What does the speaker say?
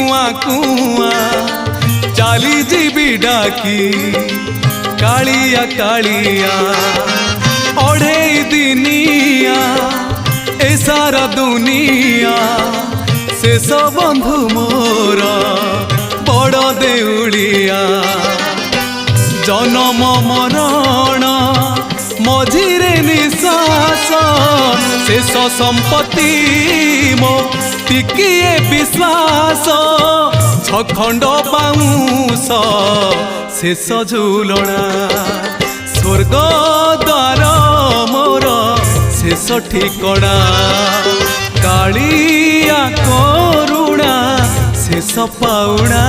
कुआ कुआ चाली जीवी डाकी कालिया कालिया ओढ़े दिनिया ए सारा दुनिया शेष बंधु मोर बड़ देउलिया जन्म मरण मझिरे निश्वास शेष संपत्ति मो टिकिए विश्वास छखंड बाउंस शेष झुलना स्वर्ग द्वार मोर शेष ठिकणा कालिया करुणा शेष पाउणा।